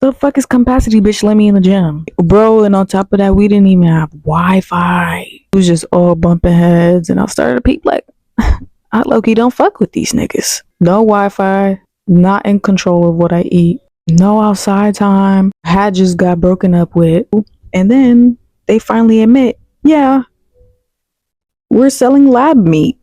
The fuck is capacity, bitch? Let me in the gym. Bro, and on top of that, we didn't even have Wi-Fi. It was just all bumping heads, and I started to peep like, I low-key don't fuck with these niggas. No Wi-Fi, not in control of what I eat, no outside time, had just got broken up with, and then they finally admit, yeah, we're selling lab meat,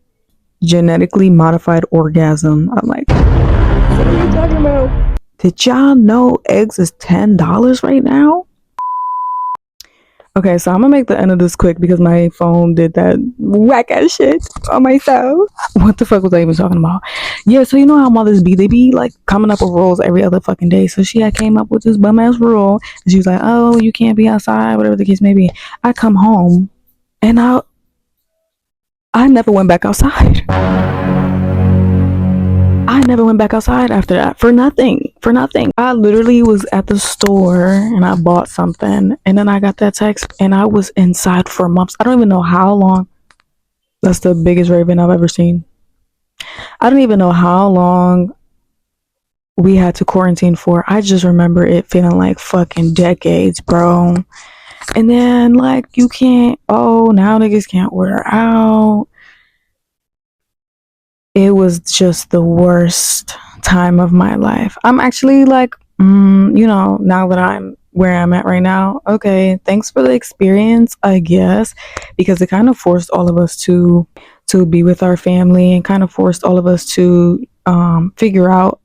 genetically modified orgasm. I'm like, what are you talking about? Did y'all know eggs is $10 right now? Okay, so I'm gonna make the end of this quick because my phone did that whack ass shit on my phone. What the fuck was I even talking about? Yeah, so you know how mothers be? They be like coming up with rules every other fucking day. So she had came up with this bum ass rule. And she was like, oh, you can't be outside, whatever the case may be. I come home and I never went back outside. I never went back outside after that for nothing. For nothing. I literally was at the store and I bought something and then I got that text and I was inside for months. I don't even know how long. That's the biggest raven I've ever seen. I don't even know how long we had to quarantine for. I just remember it feeling like fucking decades, bro. And then like you can't, oh, now niggas can't order out. It was just the worst time of my life. I'm actually like, you know, now that I'm where I'm at right now, okay, thanks for the experience, I guess, because it kind of forced all of us to be with our family and kind of forced all of us to figure out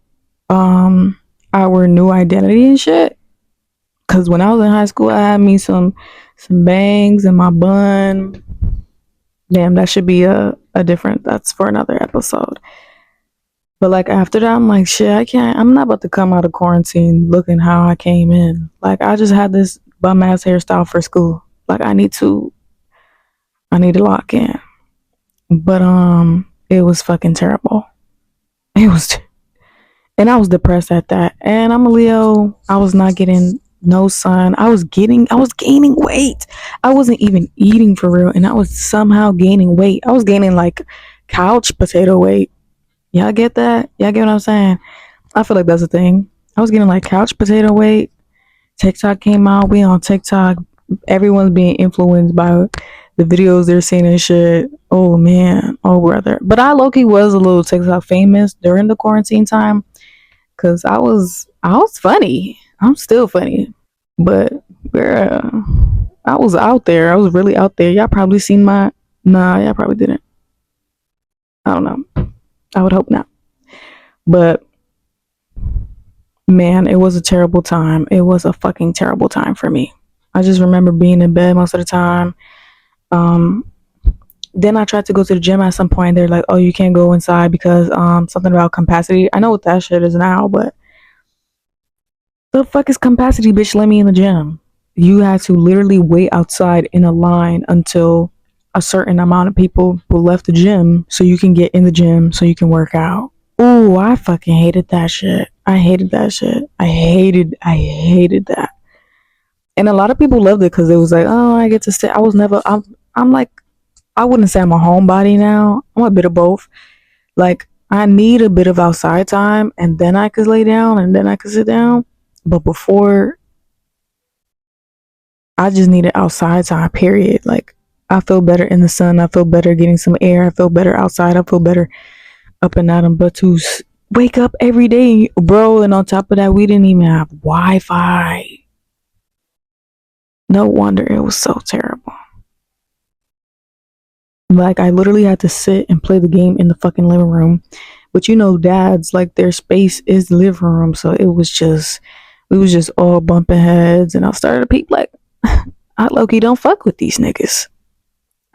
our new identity and shit. Cause when I was in high school, I had me some bangs in my bun. Damn, that should be a different, that's for another episode. But like after that, I'm like, shit, I'm not about to come out of quarantine looking how I came in. Like I just had this bum ass hairstyle for school. Like I need to lock in. But it was fucking terrible. It was, and I was depressed at that. And I'm a Leo. I was not getting no sun. I was gaining weight. I wasn't even eating for real, and I was somehow gaining weight. I was gaining like couch potato weight. Y'all get that? Y'all get what I'm saying? I feel like that's a thing. I was getting like couch potato weight. TikTok came out. We on TikTok. Everyone's being influenced by the videos they're seeing and shit. Oh man. Oh brother. But I low-key was a little TikTok famous during the quarantine time. Cause I was funny. I'm still funny. But girl, I was out there. I was really out there. Y'all probably seen y'all probably didn't. I don't know. I would hope not. But man, it was a terrible time. It was a fucking terrible time for me. I just remember being in bed most of the time. Then I tried to go to the gym at some point. They're like, oh, you can't go inside because something about capacity. I know what that shit is now, but the fuck is capacity, bitch? Let me in the gym. You had to literally wait outside in a line until a certain amount of people left the gym so you can get in the gym so you can work out. Ooh, I fucking hated that shit. I hated that shit. I hated that. And a lot of people loved it because it was like, oh, I get to stay. I'm like, I wouldn't say I'm a homebody now. I'm a bit of both. Like, I need a bit of outside time and then I could lay down and then I could sit down. But before, I just needed outside time, period. Like, I feel better in the sun. I feel better getting some air. I feel better outside. I feel better up and at them. But to wake up every day, bro, and on top of that, we didn't even have Wi-Fi. No wonder it was so terrible. Like, I literally had to sit and play the game in the fucking living room. But you know, dads, like, their space is the living room. So we was just all bumping heads. And I started to peep like, I low-key don't fuck with these niggas.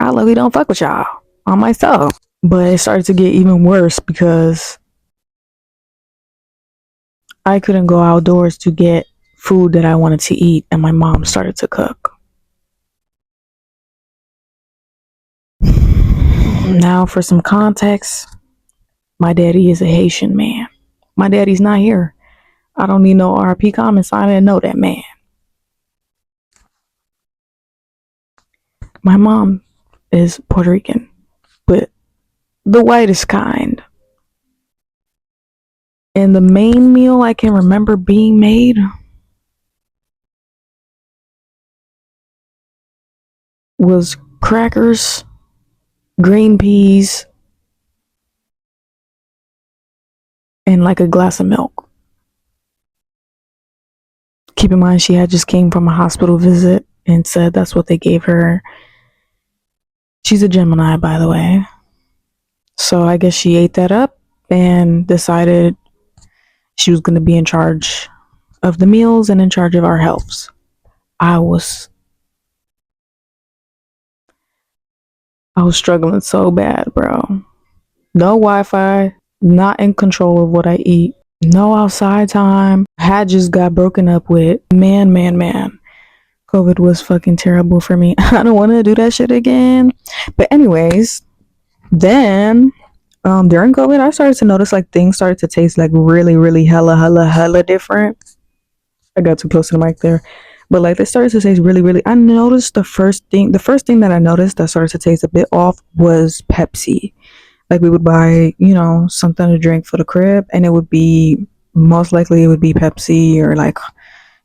I low-key don't fuck with y'all on myself. But it started to get even worse because I couldn't go outdoors to get food that I wanted to eat. And my mom started to cook. Now, for some context, my daddy is a Haitian man. My daddy's not here. I don't need no RP comments. I didn't know that man. My mom is Puerto Rican, but the whitest kind. And the main meal I can remember being made was crackers, green peas, and like a glass of milk. Keep in mind, she had just came from a hospital visit and said that's what they gave her. She's a Gemini, by the way. So I guess she ate that up and decided she was going to be in charge of the meals and in charge of our healths. I was struggling so bad, bro. No Wi-Fi, not in control of what I eat. No outside time. Had just got broken up with. Man. COVID was fucking terrible for me. I don't want to do that shit again. But anyways, then during COVID, I started to notice like things started to taste like really hella different. I got too close to the mic there. But like they started to taste really. I noticed the first thing that I noticed that started to taste a bit off was Pepsi. Like we would buy, something to drink for the crib, and it would be most likely it would be Pepsi or like,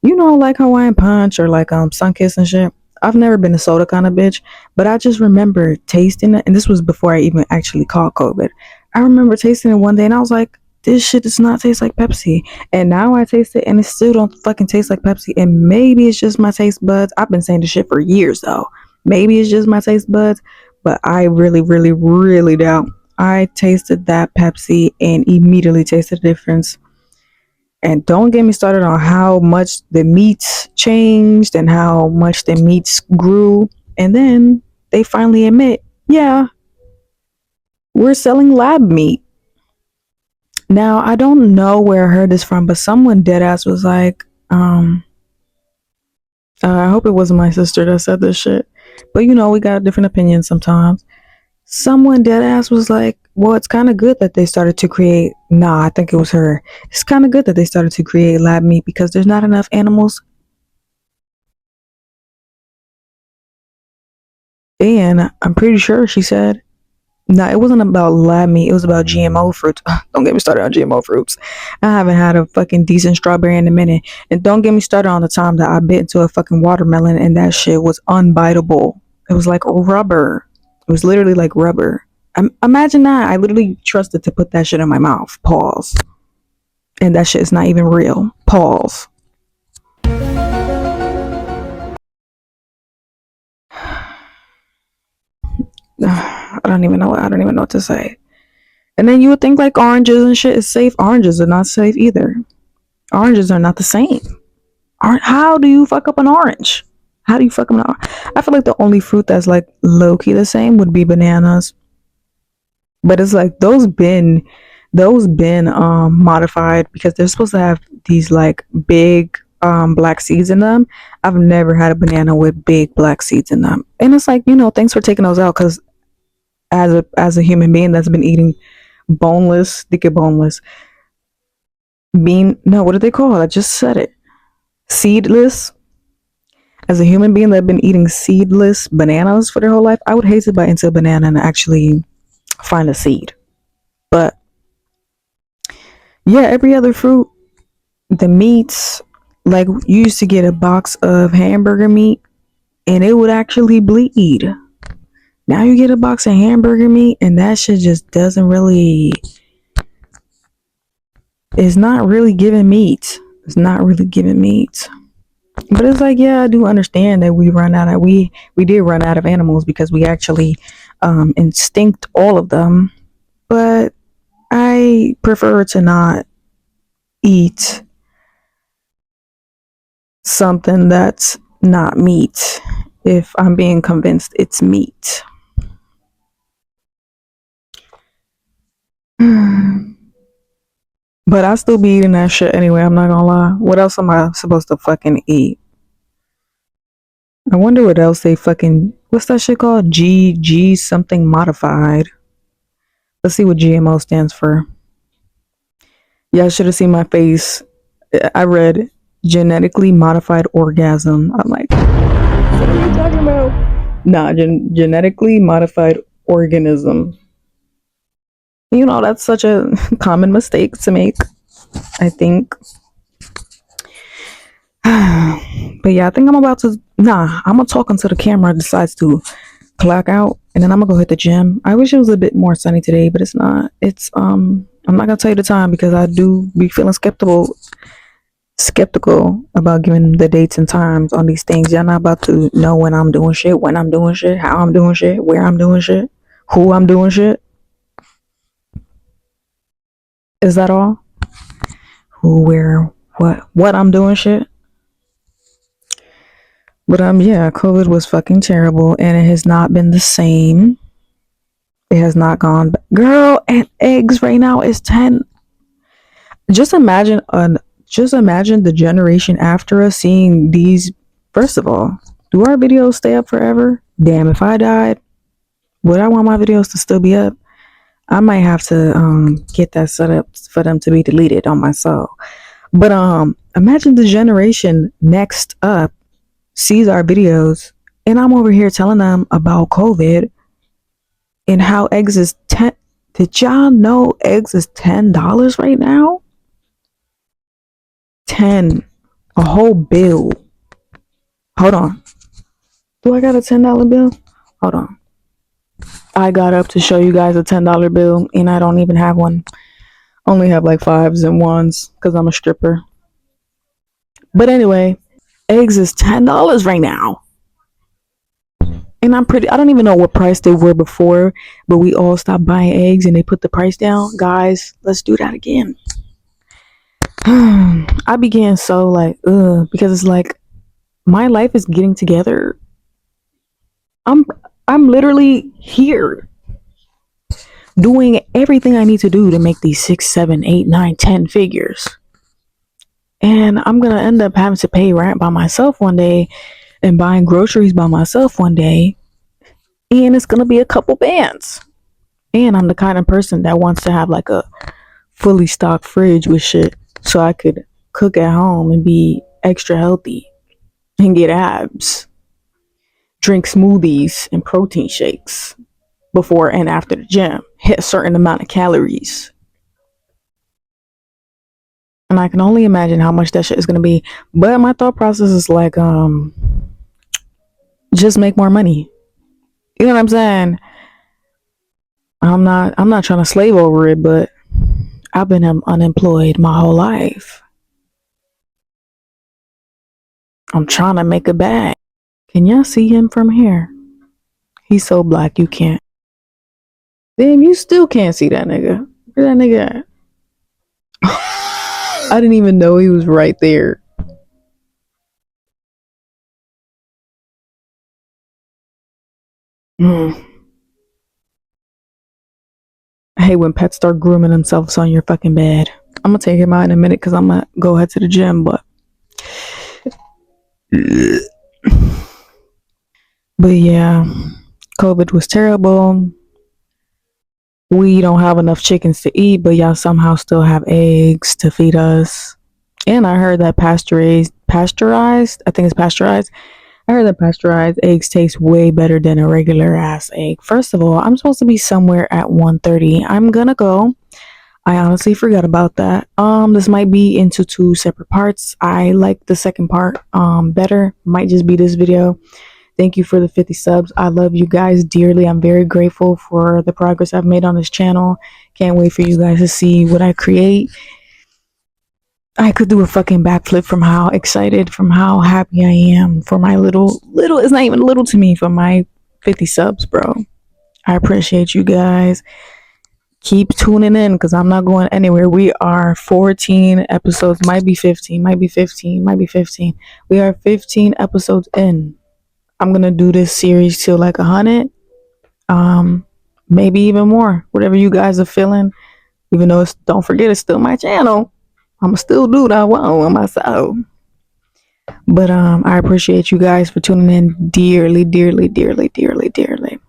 like Hawaiian Punch or like Sunkist and shit. I've never been a soda kind of bitch, but I just remember tasting it, and this was before I even actually caught COVID. I remember tasting it one day, and I was like, this shit does not taste like Pepsi. And now I taste it, and it still don't fucking taste like Pepsi. And maybe it's just my taste buds. I've been saying this shit for years though. Maybe it's just my taste buds, but I really doubt. I tasted that Pepsi and immediately tasted the difference. And don't get me started on how much the meats changed and how much the meats grew. And then they finally admit, yeah, we're selling lab meat. Now, I don't know where I heard this from, but someone deadass was like, I hope it wasn't my sister that said this shit. But we got different opinions sometimes. Someone deadass was like, well, it's kind of good that they started to create. Nah, I think it was her. It's kind of good that they started to create lab meat because there's not enough animals. And I'm pretty sure she said, no, it wasn't about lab meat. It was about GMO fruits. Don't get me started on GMO fruits. I haven't had a fucking decent strawberry in a minute. And don't get me started on the time that I bit into a fucking watermelon and that shit was unbiteable. It was like rubber. It was literally like rubber. Imagine that. I literally trusted to put that shit in my mouth. Pause. And that shit is not even real. Pause. I don't even know what to say. And then you would think like oranges and shit is safe. Oranges are not safe either. Oranges are not the same. How do you fuck up an orange? How do you fuck up an orange? I feel like the only fruit that's like low key the same would be bananas. But it's like those been modified because they're supposed to have these like big black seeds in them. I've never had a banana with big black seeds in them. And it's like, thanks for taking those out, because as a human being that's been eating boneless, no, what do they call it? I just said it. Seedless. As a human being that's been eating seedless bananas for their whole life, I would hate to bite into a banana and actually find a seed. But yeah, every other fruit, the meats, like you used to get a box of hamburger meat and it would actually bleed. Now you get a box of hamburger meat and that shit just doesn't really, it's not really giving meat. It's not really giving meat. But it's like, yeah, I do understand that we did run out of animals because we actually instinct all of them. But I prefer to not eat something that's not meat if I'm being convinced it's meat. But I still be eating that shit anyway, I'm not gonna lie. What else am I supposed to fucking eat? I wonder what else they fucking, what's that shit called? G something modified. Let's see what GMO stands for. Yeah, I should have seen my face. I read genetically modified orgasm. I'm like, what are you talking about? Nah, genetically modified organism. That's such a common mistake to make, I think. But yeah, I think I'm about to Nah, I'm gonna talk until the camera decides to clock out, and then I'm gonna go hit the gym. I wish it was a bit more sunny today, but it's not. I'm not gonna tell you the time because I do be feeling skeptical about giving the dates and times on these things. Y'all not about to know when I'm doing shit, how I'm doing shit, where I'm doing shit, who I'm doing shit. Is that all? Who, where, what I'm doing shit. But yeah, COVID was fucking terrible, and it has not been the same. It has not gone. Girl, and eggs right now is 10. Just imagine the generation after us seeing these. First of all, do our videos stay up forever? Damn, if I died, would I want my videos to still be up? I might have to get that set up for them to be deleted on my soul. But imagine the generation next up sees our videos, and I'm over here telling them about COVID and how eggs is 10. Did y'all know eggs is $10 right now? 10, a whole bill. Hold on. Do I got a $10 bill? Hold on. I got up to show you guys a $10 bill, and I don't even have one. Only have like fives and ones because I'm a stripper. But anyway, eggs is $10 right now. And I don't even know what price they were before, but we all stopped buying eggs and they put the price down. Guys, let's do that again. I began so like, because it's like my life is getting together. I'm literally here doing everything I need to do to make these 6, 7, 8, 9, 10 figures. And I'm gonna end up having to pay rent by myself one day and buying groceries by myself one day. And it's gonna be a couple bands. And I'm the kind of person that wants to have like a fully stocked fridge with shit so I could cook at home and be extra healthy and get abs. Drink smoothies and protein shakes before and after the gym. Hit a certain amount of calories. And I can only imagine how much that shit is gonna be. But my thought process is like, just make more money. You know what I'm saying? I'm not trying to slave over it, but I've been unemployed my whole life. I'm trying to make a bag. Can y'all see him from here? He's so black you can't. Damn, you still can't see that nigga. Where that nigga at? I didn't even know he was right there. I hate when pets start grooming themselves on your fucking bed. I'm gonna take him out in a minute because I'm gonna go head to the gym, but yeah, COVID was terrible. We don't have enough chickens to eat, but y'all somehow still have eggs to feed us. And I heard that pasteurized, I think it's pasteurized. I heard that pasteurized eggs taste way better than a regular ass egg. First of all, I'm supposed to be somewhere at 1:30. I'm gonna go. I honestly forgot about that. This might be into 2 separate parts. I like the second part better. Might just be this video. Thank you for the 50 subs. I love you guys dearly. I'm very grateful for the progress I've made on this channel. Can't wait for you guys to see what I create. I could do a fucking backflip from how excited, from how happy I am for my little, it's not even little to me, for my 50 subs, bro. I appreciate you guys. Keep tuning in because I'm not going anywhere. We are 14 episodes, might be 15. We are 15 episodes in. I'm gonna do this series till like 100, maybe even more. Whatever you guys are feeling. Even though don't forget, it's still my channel. I'ma still do what I want on myself. But I appreciate you guys for tuning in dearly, dearly, dearly, dearly, dearly.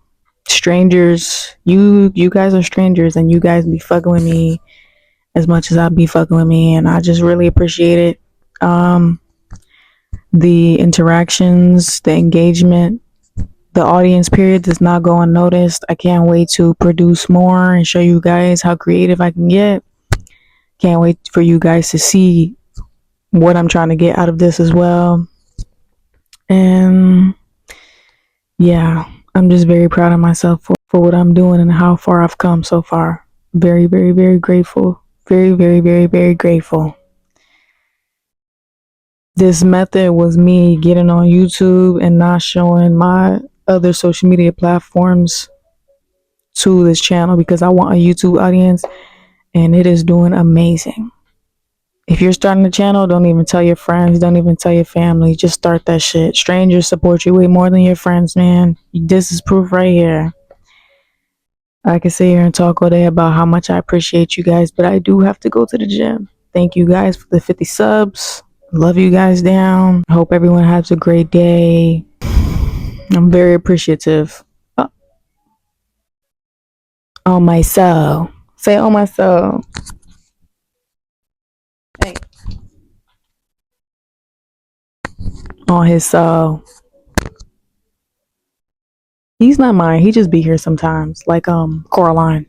Strangers, you guys are strangers, and you guys be fucking with me as much as I be fucking with me, and I just really appreciate it. The interactions, the engagement, the audience period does not go unnoticed. I can't wait to produce more and show you guys how creative I can get. Can't wait for you guys to see what I'm trying to get out of this as well. And yeah, I'm just very proud of myself for what I'm doing and how far I've come so far. Very, very, very grateful. Very, very, very, very grateful. This method was me getting on YouTube and not showing my other social media platforms to this channel because I want a YouTube audience, and it is doing amazing. If you're starting a channel, don't even tell your friends, don't even tell your family. Just start that shit. Strangers support you way more than your friends, man. This is proof right here. I can sit here and talk all day about how much I appreciate you guys, but I do have to go to the gym. Thank you guys for the 50 subs. Love you guys down. I hope everyone has a great day. I'm very appreciative. Uh, on my soul. Say on my soul. Hey. On his soul. He's not mine. He just be here sometimes. Like Coraline.